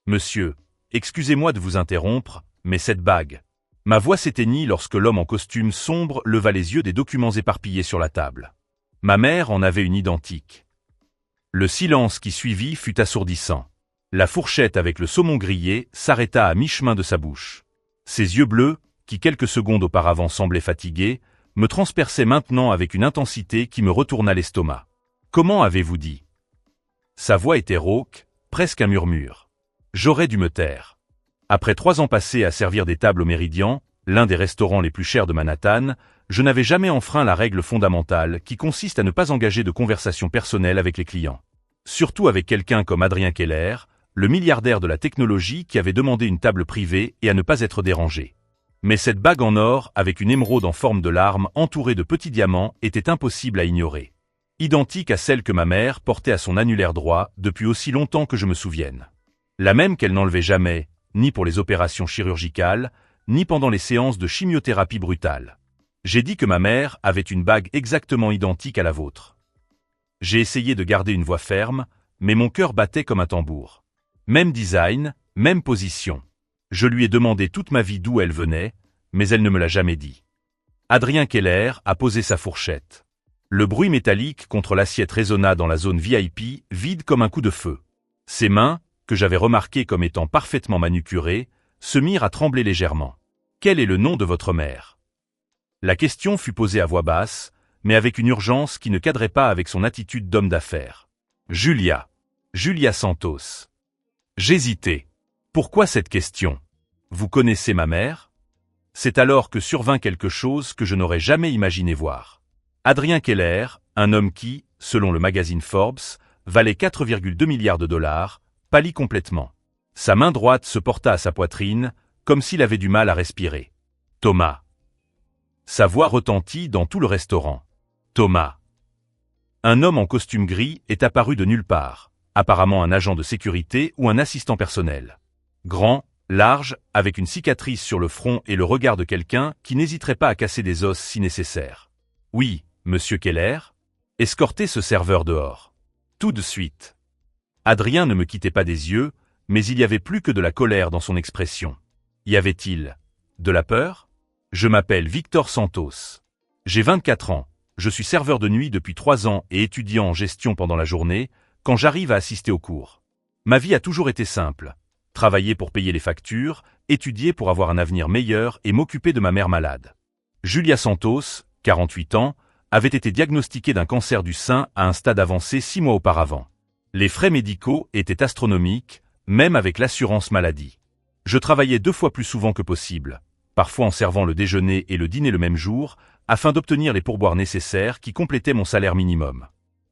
Monsieur, excusez-moi de vous interrompre, mais cette bague. Ma voix s'éteignit lorsque l'homme en costume sombre leva les yeux des documents éparpillés sur la table. Ma mère en avait une identique. Le silence qui suivit fut assourdissant. La fourchette avec le saumon grillé s'arrêta à mi-chemin de sa bouche. Ses yeux bleus, qui quelques secondes auparavant semblaient fatigués, me transperçaient maintenant avec une intensité qui me retourna l'estomac. « Comment avez-vous dit ?» Sa voix était rauque, presque un murmure. J'aurais dû me taire. Après 3 ans passés à servir des tables au Méridien, l'un des restaurants les plus chers de Manhattan, je n'avais jamais enfreint la règle fondamentale qui consiste à ne pas engager de conversation personnelle avec les clients. Surtout avec quelqu'un comme Adrien Keller, le milliardaire de la technologie qui avait demandé une table privée et à ne pas être dérangé. Mais cette bague en or, avec une émeraude en forme de larme entourée de petits diamants, était impossible à ignorer. Identique à celle que ma mère portait à son annulaire droit depuis aussi longtemps que je me souvienne. La même qu'elle n'enlevait jamais, ni pour les opérations chirurgicales, ni pendant les séances de chimiothérapie brutale. J'ai dit que ma mère avait une bague exactement identique à la vôtre. J'ai essayé de garder une voix ferme, mais mon cœur battait comme un tambour. Même design, même position. Je lui ai demandé toute ma vie d'où elle venait, mais elle ne me l'a jamais dit. Adrien Keller a posé sa fourchette. Le bruit métallique contre l'assiette résonna dans la zone VIP, vide comme un coup de feu. Ses mains, que j'avais remarquées comme étant parfaitement manucurées, se mirent à trembler légèrement. « Quel est le nom de votre mère ?» La question fut posée à voix basse, mais avec une urgence qui ne cadrait pas avec son attitude d'homme d'affaires. « Julia Santos. » J'hésitais. Pourquoi cette question? Vous connaissez ma mère? C'est alors que survint quelque chose que je n'aurais jamais imaginé voir. Adrien Keller, un homme qui, selon le magazine Forbes, valait 4,2 milliards de dollars, pâlit complètement. Sa main droite se porta à sa poitrine, comme s'il avait du mal à respirer. Thomas. Sa voix retentit dans tout le restaurant. Thomas. Un homme en costume gris est apparu de nulle part, apparemment un agent de sécurité ou un assistant personnel. Grand, large, avec une cicatrice sur le front et le regard de quelqu'un qui n'hésiterait pas à casser des os si nécessaire. Oui, monsieur Keller? Escortez ce serveur dehors. Tout de suite. Adrien ne me quittait pas des yeux, mais il y avait plus que de la colère dans son expression. Y avait-il de la peur? Je m'appelle Victor Santos. J'ai 24 ans, je suis serveur de nuit depuis 3 ans et étudiant en gestion pendant la journée, quand j'arrive à assister aux cours. Ma vie a toujours été simple. Travailler pour payer les factures, étudier pour avoir un avenir meilleur et m'occuper de ma mère malade. Julia Santos, 48 ans, avait été diagnostiquée d'un cancer du sein à un stade avancé 6 mois auparavant. Les frais médicaux étaient astronomiques, même avec l'assurance maladie. Je travaillais 2 fois plus souvent que possible, parfois en servant le déjeuner et le dîner le même jour, afin d'obtenir les pourboires nécessaires qui complétaient mon salaire minimum.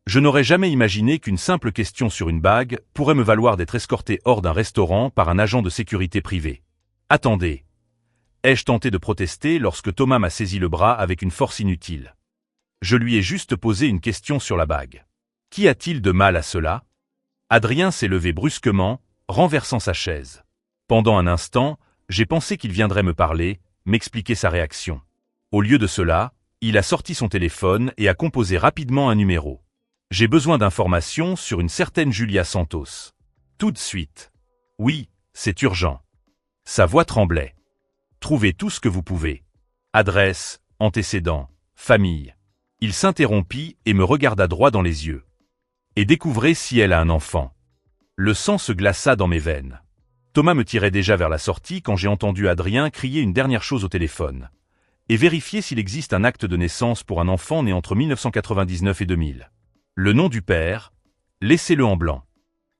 Je n'aurais jamais imaginé qu'une simple question sur une bague pourrait me valoir d'être escorté hors d'un restaurant par un agent de sécurité privé. Attendez. Ai-je tenté de protester lorsque Thomas m'a saisi le bras avec une force inutile? Je lui ai juste posé une question sur la bague. Qu'y a-t-il de mal à cela? Adrien s'est levé brusquement, renversant sa chaise. Pendant un instant, j'ai pensé qu'il viendrait me parler, m'expliquer sa réaction. Au lieu de cela, il a sorti son téléphone et a composé rapidement un numéro. J'ai besoin d'informations sur une certaine Julia Santos. Tout de suite. Oui, c'est urgent. Sa voix tremblait. Trouvez tout ce que vous pouvez. Adresse, antécédents, famille. Il s'interrompit et me regarda droit dans les yeux. Et découvrez si elle a un enfant. Le sang se glaça dans mes veines. Thomas me tirait déjà vers la sortie quand j'ai entendu Adrien crier une dernière chose au téléphone. Et vérifier s'il existe un acte de naissance pour un enfant né entre 1999 et 2000. Le nom du père, laissez-le en blanc.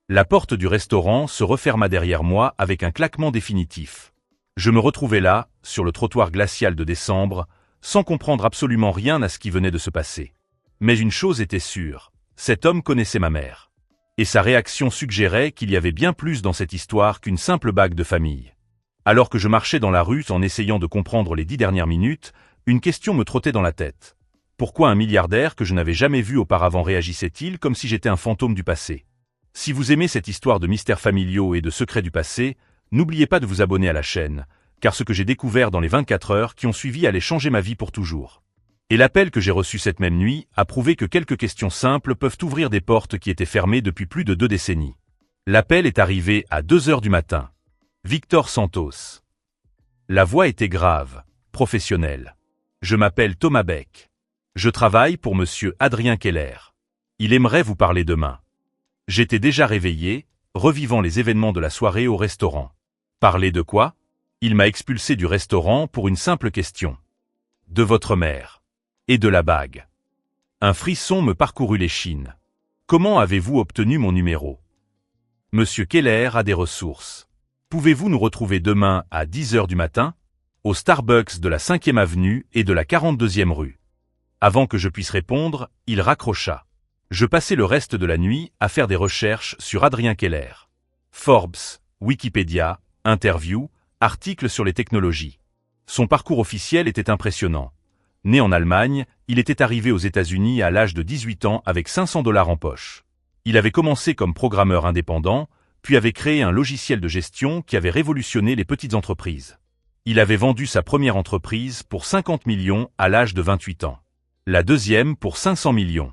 La porte du restaurant se referma derrière moi avec un claquement définitif. Je me retrouvais là, sur le trottoir glacial de décembre, sans comprendre absolument rien à ce qui venait de se passer. Mais une chose était sûre, cet homme connaissait ma mère. Et sa réaction suggérait qu'il y avait bien plus dans cette histoire qu'une simple bague de famille. Alors que je marchais dans la rue en essayant de comprendre les 10 dernières minutes, une question me trottait dans la tête. Pourquoi un milliardaire que je n'avais jamais vu auparavant réagissait-il comme si j'étais un fantôme du passé? Si vous aimez cette histoire de mystères familiaux et de secrets du passé, n'oubliez pas de vous abonner à la chaîne, car ce que j'ai découvert dans les 24 heures qui ont suivi allait changer ma vie pour toujours. Et l'appel que j'ai reçu cette même nuit a prouvé que quelques questions simples peuvent ouvrir des portes qui étaient fermées depuis plus de 2 décennies. L'appel est arrivé à 2 heures du matin. Victor Santos. La voix était grave, professionnelle. Je m'appelle Thomas Beck. Je travaille pour monsieur Adrien Keller. Il aimerait vous parler demain. J'étais déjà réveillé, revivant les événements de la soirée au restaurant. Parler de quoi? Il m'a expulsé du restaurant pour une simple question. De votre mère. Et de la bague. Un frisson me parcourut l'échine. Comment avez-vous obtenu mon numéro? Monsieur Keller a des ressources. Pouvez-vous nous retrouver demain à 10 heures du matin? Au Starbucks de la 5e avenue et de la 42e rue. Avant que je puisse répondre, il raccrocha. Je passai le reste de la nuit à faire des recherches sur Adrien Keller. Forbes, Wikipédia, interviews, articles sur les technologies. Son parcours officiel était impressionnant. Né en Allemagne, il était arrivé aux États-Unis à l'âge de 18 ans avec 500 $ en poche. Il avait commencé comme programmeur indépendant, puis avait créé un logiciel de gestion qui avait révolutionné les petites entreprises. Il avait vendu sa première entreprise pour 50 millions à l'âge de 28 ans. La deuxième pour 500 millions.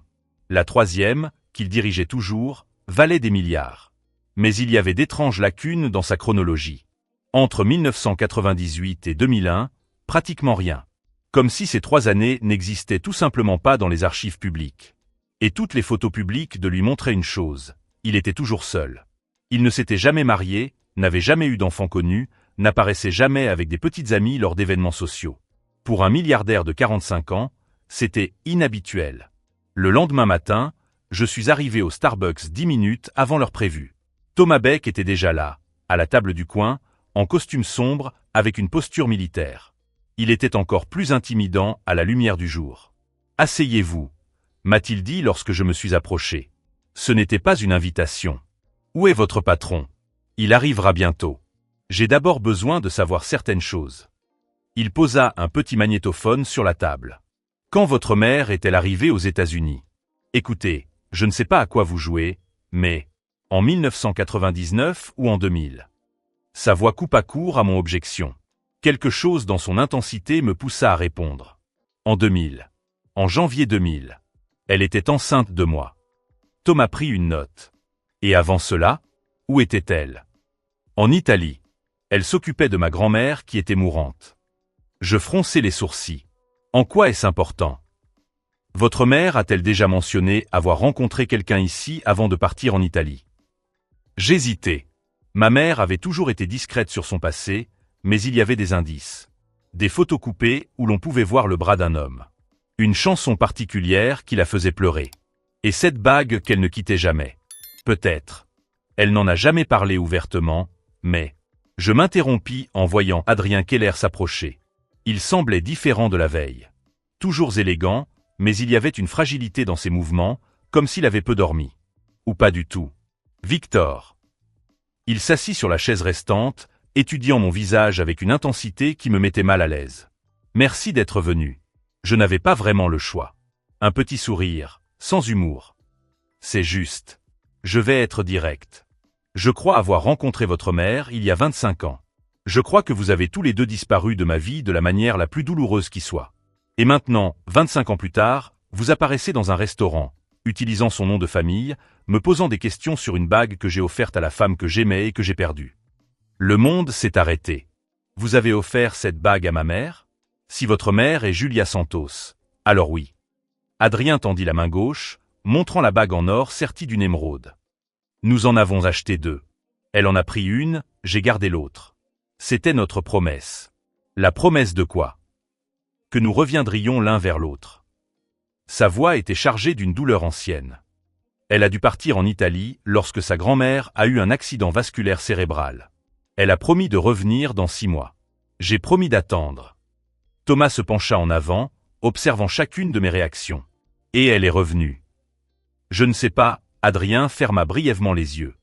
La troisième, qu'il dirigeait toujours, valait des milliards. Mais il y avait d'étranges lacunes dans sa chronologie. Entre 1998 et 2001, pratiquement rien. Comme si ces 3 années n'existaient tout simplement pas dans les archives publiques. Et toutes les photos publiques de lui montraient une chose, il était toujours seul. Il ne s'était jamais marié, n'avait jamais eu d'enfant connu, n'apparaissait jamais avec des petites amies lors d'événements sociaux. Pour un milliardaire de 45 ans, c'était inhabituel. Le lendemain matin, je suis arrivé au Starbucks 10 minutes avant l'heure prévue. Thomas Beck était déjà là, à la table du coin, en costume sombre, avec une posture militaire. Il était encore plus intimidant à la lumière du jour. « Asseyez-vous » m'a-t-il dit lorsque je me suis approché. Ce n'était pas une invitation. « Où est votre patron? Il arrivera bientôt. J'ai d'abord besoin de savoir certaines choses. » Il posa un petit magnétophone sur la table. « Quand votre mère est-elle arrivée aux États-Unis? Écoutez, je ne sais pas à quoi vous jouez, mais en 1999 ou en 2000. » Sa voix coupa court à mon objection. Quelque chose dans son intensité me poussa à répondre. En 2000. En janvier 2000. Elle était enceinte de moi. Thomas prit une note. Et avant cela, où était-elle? En Italie. Elle s'occupait de ma grand-mère qui était mourante. Je fronçai les sourcils. En quoi est-ce important? Votre mère a-t-elle déjà mentionné avoir rencontré quelqu'un ici avant de partir en Italie? J'hésitais. Ma mère avait toujours été discrète sur son passé, mais il y avait des indices. Des photos coupées où l'on pouvait voir le bras d'un homme. Une chanson particulière qui la faisait pleurer. Et cette bague qu'elle ne quittait jamais. Peut-être. Elle n'en a jamais parlé ouvertement, mais... Je m'interrompis en voyant Adrien Keller s'approcher. Il semblait différent de la veille. Toujours élégant, mais il y avait une fragilité dans ses mouvements, comme s'il avait peu dormi. Ou pas du tout. Victor. Il s'assit sur la chaise restante, étudiant mon visage avec une intensité qui me mettait mal à l'aise. Merci d'être venu. Je n'avais pas vraiment le choix. Un petit sourire, sans humour. C'est juste. Je vais être direct. Je crois avoir rencontré votre mère il y a 25 ans. Je crois que vous avez tous les deux disparu de ma vie de la manière la plus douloureuse qui soit. Et maintenant, 25 ans plus tard, vous apparaissez dans un restaurant, utilisant son nom de famille, me posant des questions sur une bague que j'ai offerte à la femme que j'aimais et que j'ai perdue. Le monde s'est arrêté. Vous avez offert cette bague à ma mère? Si votre mère est Julia Santos, alors oui. Adrien tendit la main gauche, montrant la bague en or sertie d'une émeraude. Nous en avons acheté 2. Elle en a pris une, j'ai gardé l'autre. C'était notre promesse. La promesse de quoi? Que nous reviendrions l'un vers l'autre. Sa voix était chargée d'une douleur ancienne. Elle a dû partir en Italie lorsque sa grand-mère a eu un accident vasculaire cérébral. Elle a promis de revenir dans 6 mois. J'ai promis d'attendre. Thomas se pencha en avant, observant chacune de mes réactions. Et elle est revenue. Je ne sais pas, Adrien ferma brièvement les yeux.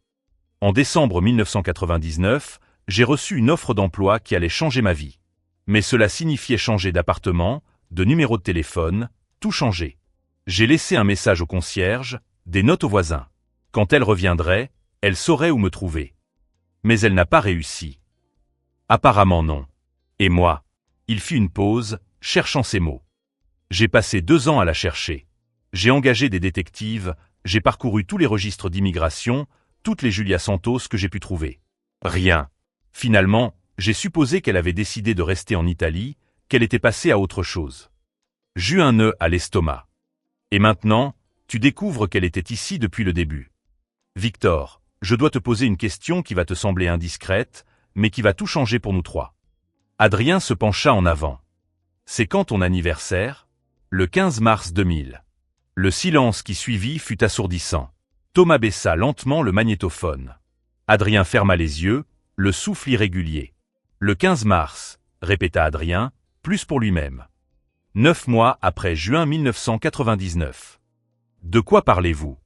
En décembre 1999, j'ai reçu une offre d'emploi qui allait changer ma vie. Mais cela signifiait changer d'appartement, de numéro de téléphone, tout changer. J'ai laissé un message au concierge, des notes aux voisins. Quand elle reviendrait, elle saurait où me trouver. Mais elle n'a pas réussi. Apparemment non. Et moi? Il fit une pause, cherchant ses mots. J'ai passé 2 ans à la chercher. J'ai engagé des détectives, j'ai parcouru tous les registres d'immigration, toutes les Julia Santos que j'ai pu trouver. Rien. Finalement, j'ai supposé qu'elle avait décidé de rester en Italie, qu'elle était passée à autre chose. J'eus un nœud à l'estomac. Et maintenant, tu découvres qu'elle était ici depuis le début. Victor, je dois te poser une question qui va te sembler indiscrète, mais qui va tout changer pour nous trois. Adrien se pencha en avant. C'est quand ton anniversaire? Le 15 mars 2000. Le silence qui suivit fut assourdissant. Thomas baissa lentement le magnétophone. Adrien ferma les yeux, le souffle irrégulier. Le 15 mars, répéta Adrien, plus pour lui-même. 9 mois après juin 1999. De quoi parlez-vous?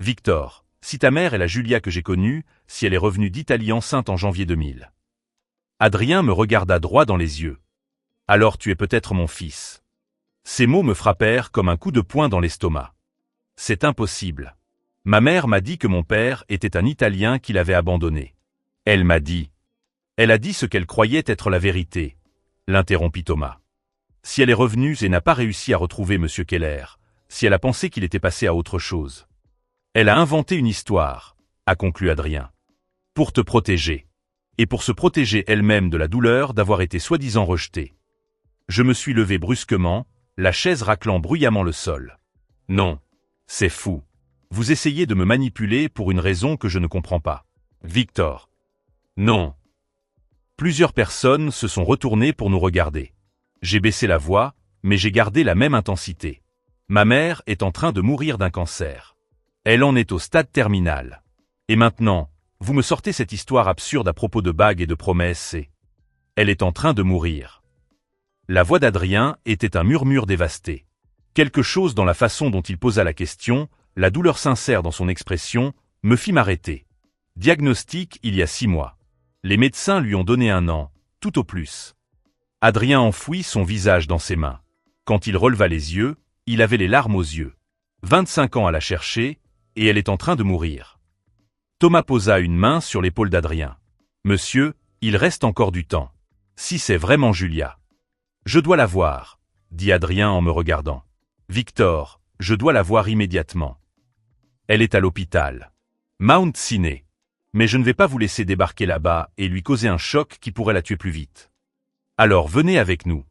Victor, si ta mère est la Julia que j'ai connue, si elle est revenue d'Italie enceinte en janvier 2000. Adrien me regarda droit dans les yeux. Alors tu es peut-être mon fils. Ces mots me frappèrent comme un coup de poing dans l'estomac. C'est impossible. Ma mère m'a dit que mon père était un Italien qui l'avait abandonné. Elle m'a dit. Elle a dit ce qu'elle croyait être la vérité, l'interrompit Thomas. Si elle est revenue et n'a pas réussi à retrouver M. Keller, si elle a pensé qu'il était passé à autre chose. Elle a inventé une histoire, a conclu Adrien. Pour te protéger. Et pour se protéger elle-même de la douleur d'avoir été soi-disant rejetée. Je me suis levé brusquement, la chaise raclant bruyamment le sol. Non. C'est fou. Vous essayez de me manipuler pour une raison que je ne comprends pas. Victor. Non. Plusieurs personnes se sont retournées pour nous regarder. J'ai baissé la voix, mais j'ai gardé la même intensité. Ma mère est en train de mourir d'un cancer. Elle en est au stade terminal. Et maintenant, vous me sortez cette histoire absurde à propos de bagues et de promesses et... Elle est en train de mourir. La voix d'Adrien était un murmure dévasté. Quelque chose dans la façon dont il posa la question, la douleur sincère dans son expression, me fit m'arrêter. Diagnostic il y a 6 mois. Les médecins lui ont donné 1 an, tout au plus. Adrien enfouit son visage dans ses mains. Quand il releva les yeux, il avait les larmes aux yeux. 25 ans à la chercher, et elle est en train de mourir. Thomas posa une main sur l'épaule d'Adrien. Monsieur, il reste encore du temps. Si c'est vraiment Julia. Je dois la voir, dit Adrien en me regardant. Victor, je dois la voir immédiatement. Elle est à l'hôpital. Mount Sinai. Mais je ne vais pas vous laisser débarquer là-bas et lui causer un choc qui pourrait la tuer plus vite. Alors venez avec nous.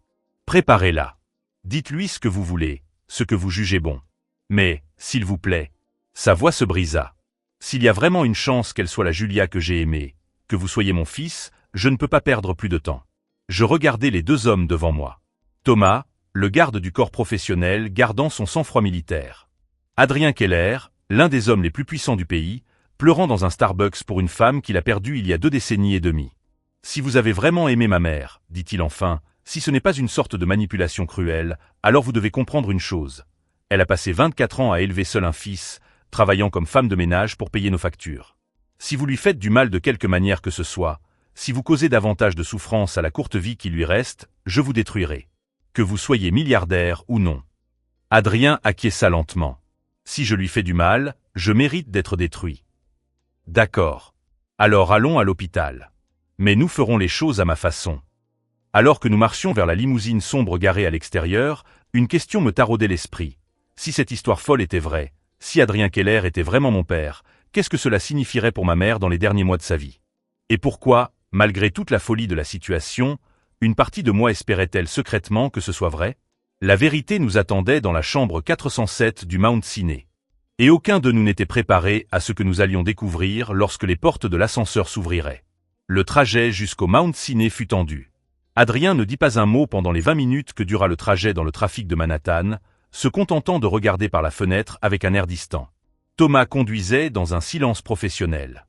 Préparez-la. Dites-lui ce que vous voulez, ce que vous jugez bon. Mais, s'il vous plaît, sa voix se brisa. S'il y a vraiment une chance qu'elle soit la Julia que j'ai aimée, que vous soyez mon fils, je ne peux pas perdre plus de temps. Je regardais les 2 hommes devant moi. Thomas, le garde du corps professionnel gardant son sang-froid militaire. Adrien Keller, l'un des hommes les plus puissants du pays, pleurant dans un Starbucks pour une femme qu'il a perdue il y a 2 décennies et demie. Si vous avez vraiment aimé ma mère, dit-il enfin, si ce n'est pas une sorte de manipulation cruelle, alors vous devez comprendre une chose. Elle a passé 24 ans à élever seul un fils, travaillant comme femme de ménage pour payer nos factures. Si vous lui faites du mal de quelque manière que ce soit, si vous causez davantage de souffrance à la courte vie qui lui reste, je vous détruirai. Que vous soyez milliardaire ou non. Adrien acquiesça lentement. Si je lui fais du mal, je mérite d'être détruit. D'accord. Alors allons à l'hôpital. Mais nous ferons les choses à ma façon. Alors que nous marchions vers la limousine sombre garée à l'extérieur, une question me taraudait l'esprit. Si cette histoire folle était vraie, si Adrien Keller était vraiment mon père, qu'est-ce que cela signifierait pour ma mère dans les derniers mois de sa vie? Et pourquoi, malgré toute la folie de la situation, une partie de moi espérait-elle secrètement que ce soit vrai? La vérité nous attendait dans la chambre 407 du Mount Sinai. Et aucun de nous n'était préparé à ce que nous allions découvrir lorsque les portes de l'ascenseur s'ouvriraient. Le trajet jusqu'au Mount Sinai fut tendu. Adrien ne dit pas un mot pendant les 20 minutes que dura le trajet dans le trafic de Manhattan, se contentant de regarder par la fenêtre avec un air distant. Thomas conduisait dans un silence professionnel.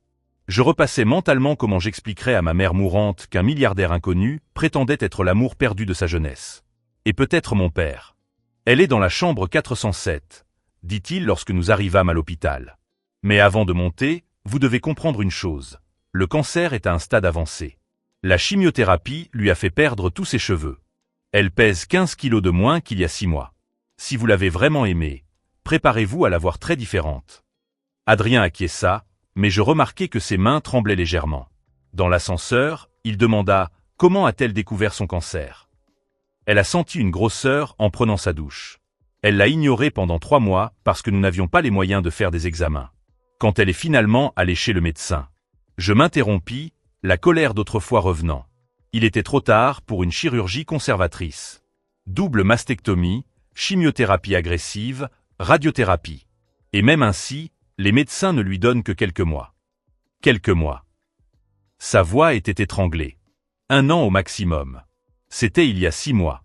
Je repassais mentalement comment j'expliquerais à ma mère mourante qu'un milliardaire inconnu prétendait être l'amour perdu de sa jeunesse. Et peut-être mon père. Elle est dans la chambre 407, dit-il lorsque nous arrivâmes à l'hôpital. Mais avant de monter, vous devez comprendre une chose. Le cancer est à un stade avancé. La chimiothérapie lui a fait perdre tous ses cheveux. Elle pèse 15 kilos de moins qu'il y a 6 mois. Si vous l'avez vraiment aimée, préparez-vous à la voir très différente. Adrien acquiesça, mais je remarquai que ses mains tremblaient légèrement. Dans l'ascenseur, il demanda « Comment a-t-elle découvert son cancer ?» Elle a senti une grosseur en prenant sa douche. Elle l'a ignoré pendant 3 mois parce que nous n'avions pas les moyens de faire des examens. quand elle est finalement allée chez le médecin. Je m'interrompis, la colère d'autrefois revenant. Il était trop tard pour une chirurgie conservatrice. Double mastectomie, chimiothérapie agressive, radiothérapie. Et même ainsi, les médecins ne lui donnent que quelques mois. Quelques mois. Sa voix était étranglée. 1 an au maximum. C'était il y a 6 mois.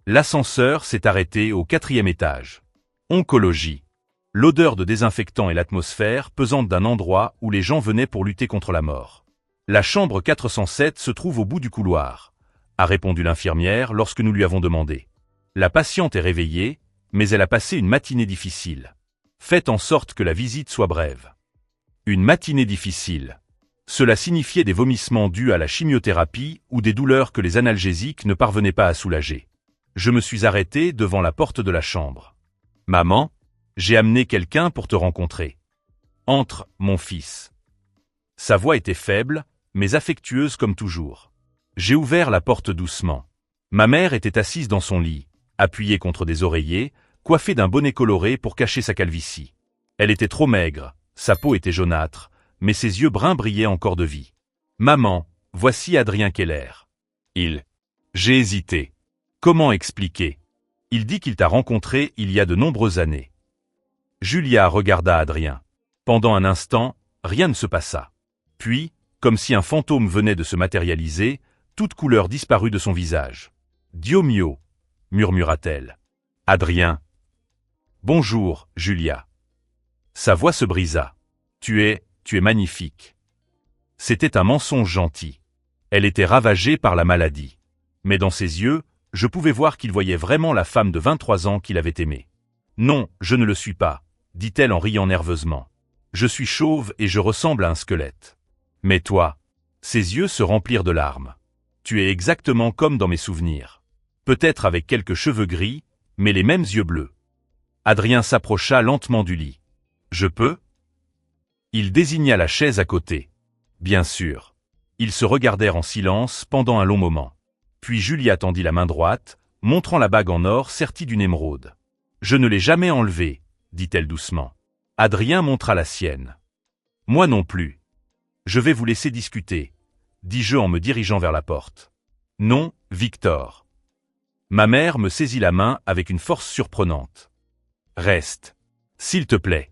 L'ascenseur s'est arrêté au 4e étage. Oncologie. L'odeur de désinfectant et l'atmosphère pesante d'un endroit où les gens venaient pour lutter contre la mort. La chambre 407 se trouve au bout du couloir, a répondu l'infirmière lorsque nous lui avons demandé. La patiente est réveillée, mais elle a passé une matinée difficile. Faites en sorte que la visite soit brève. Une matinée difficile. Cela signifiait des vomissements dus à la chimiothérapie ou des douleurs que les analgésiques ne parvenaient pas à soulager. Je me suis arrêté devant la porte de la chambre. Maman, j'ai amené quelqu'un pour te rencontrer. Entre, mon fils. Sa voix était faible, mais affectueuse comme toujours. J'ai ouvert la porte doucement. Ma mère était assise dans son lit, appuyée contre des oreillers, coiffée d'un bonnet coloré pour cacher sa calvitie. Elle était trop maigre, sa peau était jaunâtre, mais ses yeux bruns brillaient encore de vie. Maman, voici Adrien Keller. J'ai hésité. Comment expliquer? Il dit qu'il t'a rencontré il y a de nombreuses années. Julia regarda Adrien. Pendant un instant, rien ne se passa. Puis, comme si un fantôme venait de se matérialiser, toute couleur disparut de son visage. Dio mio, murmura-t-elle. Adrien. Bonjour, Julia. Sa voix se brisa. Tu es magnifique. C'était un mensonge gentil. Elle était ravagée par la maladie. Mais dans ses yeux, je pouvais voir qu'il voyait vraiment la femme de 23 ans qu'il avait aimée. Non, je ne le suis pas, dit-elle en riant nerveusement. Je suis chauve et je ressemble à un squelette. Mais toi, ses yeux se remplirent de larmes. Tu es exactement comme dans mes souvenirs. Peut-être avec quelques cheveux gris, mais les mêmes yeux bleus. Adrien s'approcha lentement du lit. Je peux? Il désigna la chaise à côté. Bien sûr. Ils se regardèrent en silence pendant un long moment. Puis Julia tendit la main droite, montrant la bague en or sertie d'une émeraude. Je ne l'ai jamais enlevée, dit-elle doucement. Adrien montra la sienne. Moi non plus. Je vais vous laisser discuter, dis-je en me dirigeant vers la porte. Non, Victor. Ma mère me saisit la main avec une force surprenante. Reste. S'il te plaît.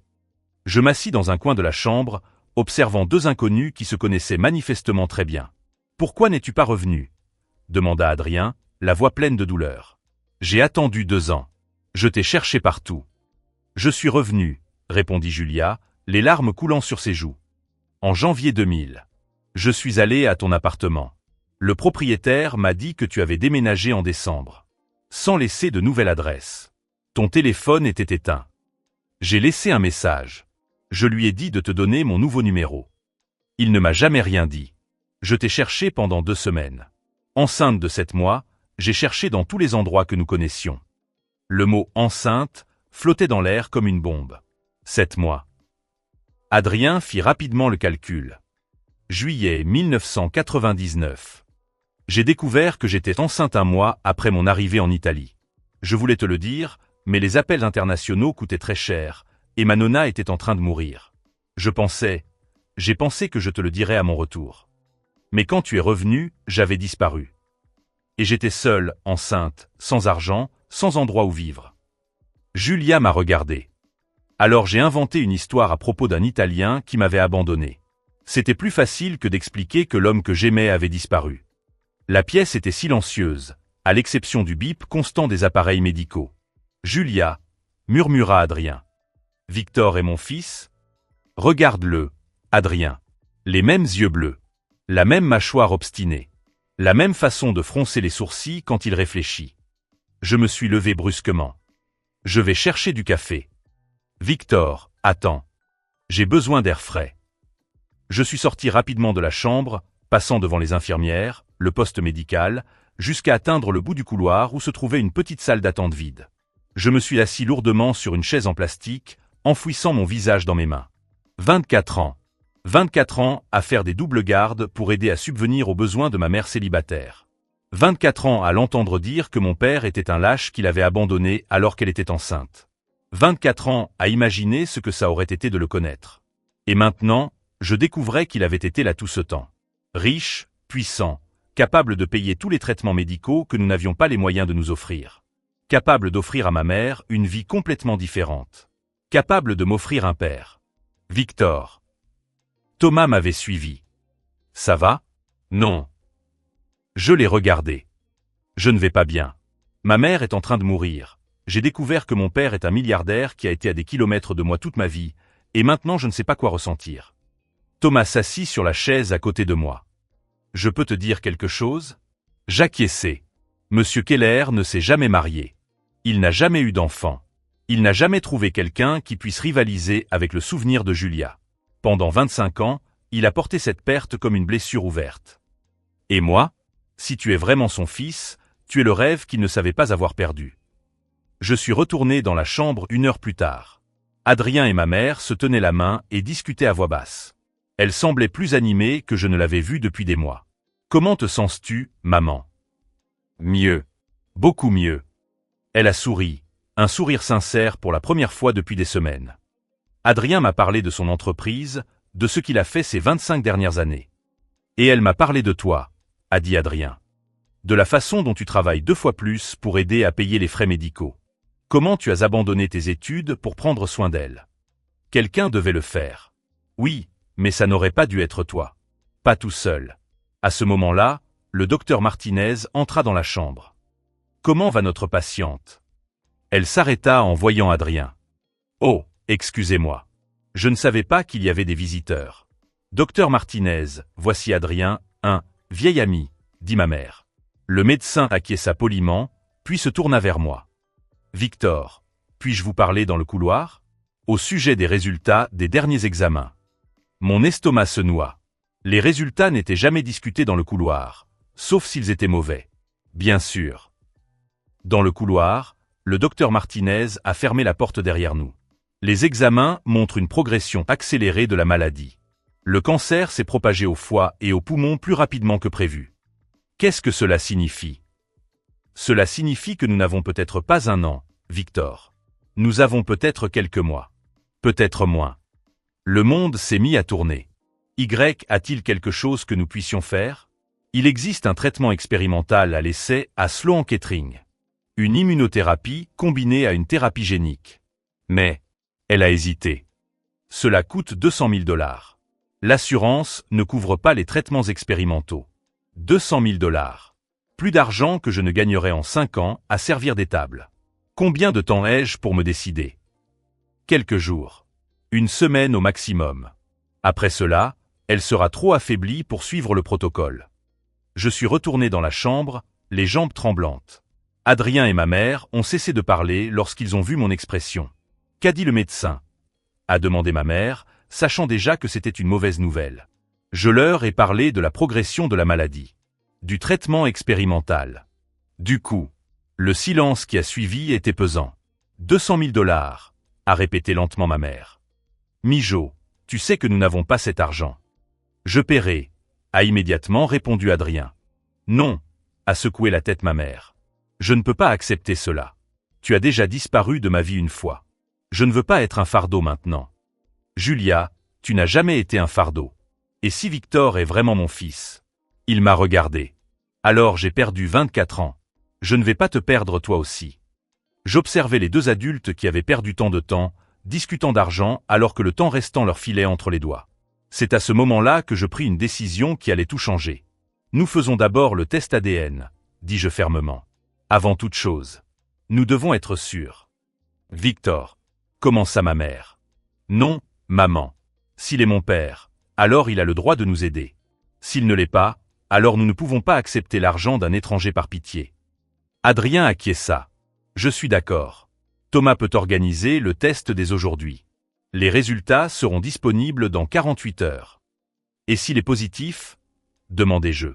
Je m'assis dans un coin de la chambre, observant 2 inconnus qui se connaissaient manifestement très bien. Pourquoi n'es-tu pas revenu? Demanda Adrien, la voix pleine de douleur. J'ai attendu 2 ans. Je t'ai cherché partout. Je suis revenu, répondit Julia, les larmes coulant sur ses joues. En janvier 2000. Je suis allé à ton appartement. Le propriétaire m'a dit que tu avais déménagé en décembre. Sans laisser de nouvelle adresse. Ton téléphone était éteint. J'ai laissé un message. Je lui ai dit de te donner mon nouveau numéro. Il ne m'a jamais rien dit. Je t'ai cherché pendant 2 semaines. Enceinte de 7 mois, j'ai cherché dans tous les endroits que nous connaissions. Le mot « enceinte » flottait dans l'air comme une bombe. 7 mois. Adrien fit rapidement le calcul. Juillet 1999. J'ai découvert que j'étais enceinte 1 mois après mon arrivée en Italie. Je voulais te le dire, mais les appels internationaux coûtaient très cher, et ma nonna était en train de mourir. J'ai pensé que je te le dirais à mon retour. Mais quand tu es revenu, j'avais disparu. Et j'étais seule, enceinte, sans argent, sans endroit où vivre. Julia m'a regardé. Alors j'ai inventé une histoire à propos d'un Italien qui m'avait abandonné. C'était plus facile que d'expliquer que l'homme que j'aimais avait disparu. La pièce était silencieuse, à l'exception du bip constant des appareils médicaux. Julia, murmura Adrien. Victor est mon fils? Regarde-le, Adrien. Les mêmes yeux bleus. La même mâchoire obstinée. La même façon de froncer les sourcils quand il réfléchit. Je me suis levé brusquement. Je vais chercher du café. Victor, attends. J'ai besoin d'air frais. Je suis sorti rapidement de la chambre, passant devant les infirmières, le poste médical, jusqu'à atteindre le bout du couloir où se trouvait une petite salle d'attente vide. Je me suis assis lourdement sur une chaise en plastique, enfouissant mon visage dans mes mains. 24 ans. 24 ans à faire des doubles gardes pour aider à subvenir aux besoins de ma mère célibataire. 24 ans à l'entendre dire que mon père était un lâche qu'il avait abandonné alors qu'elle était enceinte. 24 ans à imaginer ce que ça aurait été de le connaître. Et maintenant, je découvrais qu'il avait été là tout ce temps. Riche, puissant, capable de payer tous les traitements médicaux que nous n'avions pas les moyens de nous offrir. Capable d'offrir à ma mère une vie complètement différente. Capable de m'offrir un père. Victor. Thomas m'avait suivi. Ça va? Non. Je l'ai regardé. Je ne vais pas bien. Ma mère est en train de mourir. J'ai découvert que mon père est un milliardaire qui a été à des kilomètres de moi toute ma vie, et maintenant je ne sais pas quoi ressentir. Thomas s'assit sur la chaise à côté de moi. Je peux te dire quelque chose? J'acquiesçai. Monsieur Keller ne s'est jamais marié. Il n'a jamais eu d'enfant. Il n'a jamais trouvé quelqu'un qui puisse rivaliser avec le souvenir de Julia. Pendant 25 ans, il a porté cette perte comme une blessure ouverte. Et moi? Si tu es vraiment son fils, tu es le rêve qu'il ne savait pas avoir perdu. Je suis retourné dans la chambre 1 heure plus tard. Adrien et ma mère se tenaient la main et discutaient à voix basse. Elle semblait plus animée que je ne l'avais vue depuis des mois. Comment te sens-tu, maman? Mieux. Beaucoup mieux. Elle a souri, un sourire sincère pour la première fois depuis des semaines. Adrien m'a parlé de son entreprise, de ce qu'il a fait ces 25 dernières années. Et elle m'a parlé de toi, a dit Adrien. De la façon dont tu travailles 2 fois plus pour aider à payer les frais médicaux. Comment tu as abandonné tes études pour prendre soin d'elle? Quelqu'un devait le faire. Oui, mais ça n'aurait pas dû être toi. Pas tout seul. À ce moment-là, le docteur Martinez entra dans la chambre. Comment va notre patiente? Elle s'arrêta en voyant Adrien. Oh, excusez-moi. Je ne savais pas qu'il y avait des visiteurs. Docteur Martinez, voici Adrien, un vieil ami, dit ma mère. Le médecin acquiesça poliment, puis se tourna vers moi. Victor, puis-je vous parler dans le couloir? Au sujet des résultats des derniers examens. Mon estomac se noua. Les résultats n'étaient jamais discutés dans le couloir, sauf s'ils étaient mauvais. Bien sûr. Dans le couloir, le docteur Martinez a fermé la porte derrière nous. Les examens montrent une progression accélérée de la maladie. Le cancer s'est propagé au foie et aux poumons plus rapidement que prévu. Qu'est-ce que cela signifie? Cela signifie que nous n'avons peut-être pas 1 an, Victor. Nous avons peut-être quelques mois. Peut-être moins. Le monde s'est mis à tourner. A-t-il quelque chose que nous puissions faire? Il existe un traitement expérimental à l'essai à Sloan Kettering. Une immunothérapie combinée à une thérapie génique. Mais, elle a hésité. Cela coûte 200 000 $. L'assurance ne couvre pas les traitements expérimentaux. 200 000 $. Plus d'argent que je ne gagnerai en 5 ans à servir d'étable. Combien de temps ai-je pour me décider? Quelques jours. 1 semaine au maximum. Après cela, elle sera trop affaiblie pour suivre le protocole. Je suis retourné dans la chambre, les jambes tremblantes. Adrien et ma mère ont cessé de parler lorsqu'ils ont vu mon expression. Qu'a dit le médecin? A demandé ma mère, sachant déjà que c'était une mauvaise nouvelle. Je leur ai parlé de la progression de la maladie. Du traitement expérimental. Du coup, le silence qui a suivi était pesant. 200 000 $, a répété lentement ma mère. Mijo, tu sais que nous n'avons pas cet argent. Je paierai, a immédiatement répondu Adrien. Non, a secoué la tête ma mère. Je ne peux pas accepter cela. Tu as déjà disparu de ma vie 1 fois. Je ne veux pas être un fardeau maintenant. Julia, tu n'as jamais été un fardeau. Et si Victor est vraiment mon fils? Il m'a regardé. Alors j'ai perdu 24 ans. Je ne vais pas te perdre toi aussi. J'observais les 2 adultes qui avaient perdu tant de temps, discutant d'argent alors que le temps restant leur filait entre les doigts. C'est à ce moment-là que je pris une décision qui allait tout changer. Nous faisons d'abord le test ADN, dis-je fermement. Avant toute chose. Nous devons être sûrs. Victor, commença ma mère. Non, maman. S'il est mon père, alors il a le droit de nous aider. S'il ne l'est pas, alors nous ne pouvons pas accepter l'argent d'un étranger par pitié. Adrien acquiesça. Je suis d'accord. Thomas peut organiser le test dès aujourd'hui. Les résultats seront disponibles dans 48 heures. Et s'il est positif? Demandai-je.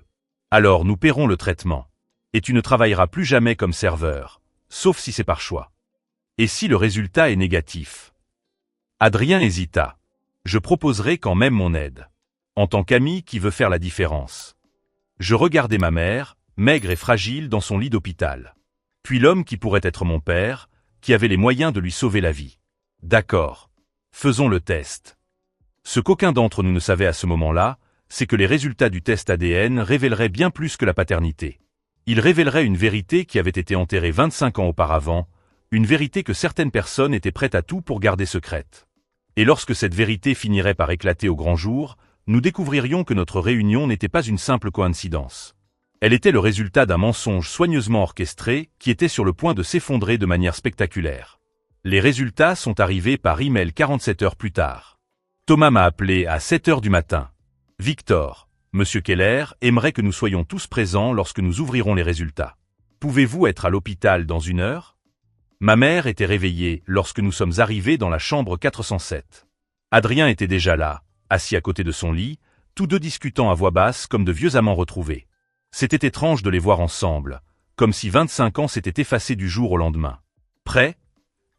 Alors nous paierons le traitement. Et tu ne travailleras plus jamais comme serveur, sauf si c'est par choix. Et si le résultat est négatif? Adrien hésita. Je proposerai quand même mon aide. En tant qu'ami qui veut faire la différence. Je regardais ma mère, maigre et fragile dans son lit d'hôpital. Puis l'homme qui pourrait être mon père, qui avait les moyens de lui sauver la vie. D'accord. Faisons le test. Ce qu'aucun d'entre nous ne savait à ce moment-là, c'est que les résultats du test ADN révéleraient bien plus que la paternité. Ils révéleraient une vérité qui avait été enterrée 25 ans auparavant, une vérité que certaines personnes étaient prêtes à tout pour garder secrète. Et lorsque cette vérité finirait par éclater au grand jour, nous découvririons que notre réunion n'était pas une simple coïncidence. Elle était le résultat d'un mensonge soigneusement orchestré qui était sur le point de s'effondrer de manière spectaculaire. Les résultats sont arrivés par email 47 heures plus tard. Thomas m'a appelé à 7 heures du matin. Victor, Monsieur Keller aimerait que nous soyons tous présents lorsque nous ouvrirons les résultats. Pouvez-vous être à l'hôpital dans 1 heure? Ma mère était réveillée lorsque nous sommes arrivés dans la chambre 407. Adrien était déjà là, assis à côté de son lit, tous deux discutant à voix basse comme de vieux amants retrouvés. C'était étrange de les voir ensemble, comme si 25 ans s'étaient effacés du jour au lendemain. Prêt?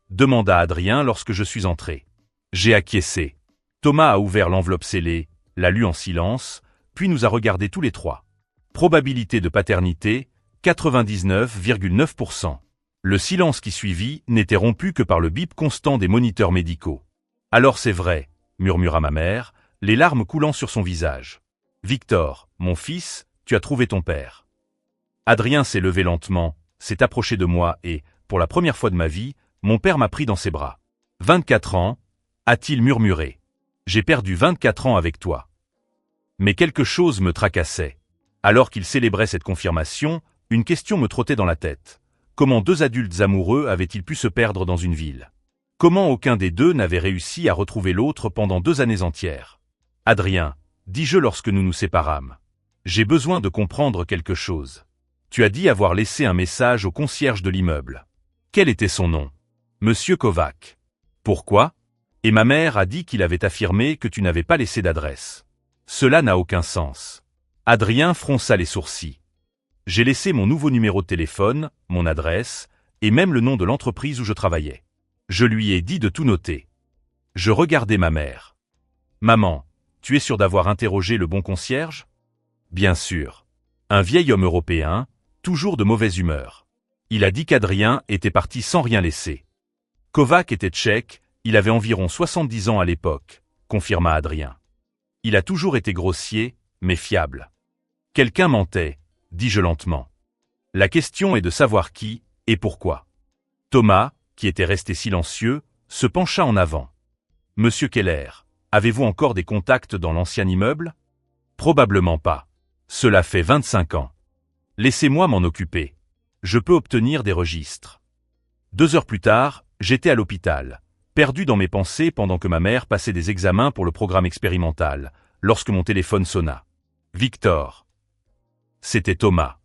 Demanda Adrien lorsque je suis entré. J'ai acquiescé. Thomas a ouvert l'enveloppe scellée, l'a lue en silence, puis nous a regardés tous les trois. Probabilité de paternité, 99,9%. Le silence qui suivit n'était rompu que par le bip constant des moniteurs médicaux. Alors c'est vrai, murmura ma mère, les larmes coulant sur son visage. Victor, mon fils, tu as trouvé ton père. Adrien s'est levé lentement, s'est approché de moi et, pour la première fois de ma vie, mon père m'a pris dans ses bras. 24 ans, a-t-il murmuré. J'ai perdu 24 ans avec toi. Mais quelque chose me tracassait. Alors qu'il célébrait cette confirmation, une question me trottait dans la tête. Comment 2 adultes amoureux avaient-ils pu se perdre dans une ville? Comment aucun des deux n'avait réussi à retrouver l'autre pendant 2 années entières? Adrien, dis-je lorsque nous nous séparâmes. J'ai besoin de comprendre quelque chose. Tu as dit avoir laissé un message au concierge de l'immeuble. Quel était son nom? Monsieur Kovac. Pourquoi? Et ma mère a dit qu'il avait affirmé que tu n'avais pas laissé d'adresse. Cela n'a aucun sens. Adrien fronça les sourcils. J'ai laissé mon nouveau numéro de téléphone, mon adresse, et même le nom de l'entreprise où je travaillais. Je lui ai dit de tout noter. Je regardais ma mère. Maman, tu es sûre d'avoir interrogé le bon concierge? Bien sûr. Un vieil homme européen, toujours de mauvaise humeur. Il a dit qu'Adrien était parti sans rien laisser. Kovac était tchèque, il avait environ 70 ans à l'époque, confirma Adrien. Il a toujours été grossier, mais fiable. Quelqu'un mentait, dis-je lentement. La question est de savoir qui et pourquoi. Thomas, qui était resté silencieux, se pencha en avant. Monsieur Keller, avez-vous encore des contacts dans l'ancien immeuble? Probablement pas. Cela fait 25 ans. Laissez-moi m'en occuper. Je peux obtenir des registres. 2 heures plus tard, j'étais à l'hôpital, perdu dans mes pensées pendant que ma mère passait des examens pour le programme expérimental, lorsque mon téléphone sonna. Victor. C'était Thomas.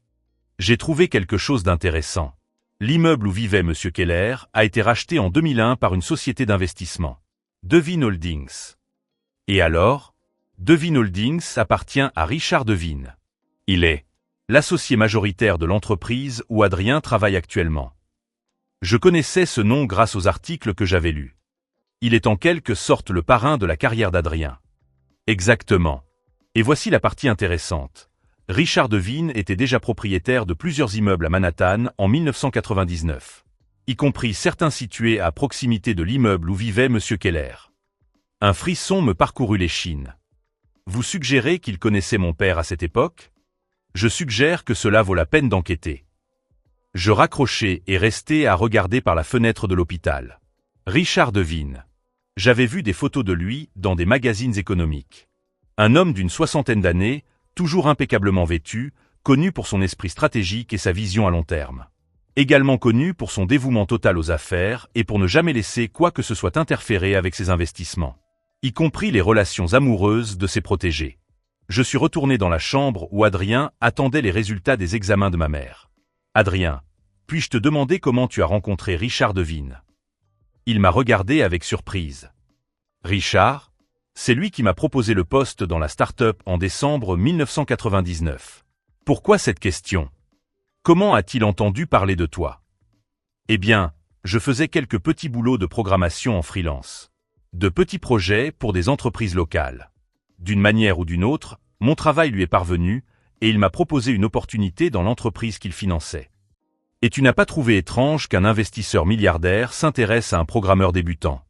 J'ai trouvé quelque chose d'intéressant. L'immeuble où vivait Monsieur Keller a été racheté en 2001 par une société d'investissement. Devine Holdings. Et alors? Devine Holdings appartient à Richard Devine. Il est l'associé majoritaire de l'entreprise où Adrien travaille actuellement. Je connaissais ce nom grâce aux articles que j'avais lus. Il est en quelque sorte le parrain de la carrière d'Adrien. Exactement. Et voici la partie intéressante. Richard Devine était déjà propriétaire de plusieurs immeubles à Manhattan en 1999, y compris certains situés à proximité de l'immeuble où vivait Monsieur Keller. Un frisson me parcourut l'échine. Vous suggérez qu'il connaissait mon père à cette époque? Je suggère que cela vaut la peine d'enquêter. Je raccrochai et restai à regarder par la fenêtre de l'hôpital. Richard Devine. J'avais vu des photos de lui dans des magazines économiques. Un homme d'une 60aine d'années, toujours impeccablement vêtu, connu pour son esprit stratégique et sa vision à long terme. Également connu pour son dévouement total aux affaires et pour ne jamais laisser quoi que ce soit interférer avec ses investissements, y compris les relations amoureuses de ses protégés. Je suis retourné dans la chambre où Adrien attendait les résultats des examens de ma mère. Adrien, puis-je te demander comment tu as rencontré Richard Devine? Il m'a regardé avec surprise. Richard? C'est lui qui m'a proposé le poste dans la start-up en décembre 1999. Pourquoi cette question? Comment a-t-il entendu parler de toi? Eh bien, je faisais quelques petits boulots de programmation en freelance. De petits projets pour des entreprises locales. D'une manière ou d'une autre, mon travail lui est parvenu et il m'a proposé une opportunité dans l'entreprise qu'il finançait. Et tu n'as pas trouvé étrange qu'un investisseur milliardaire s'intéresse à un programmeur débutant?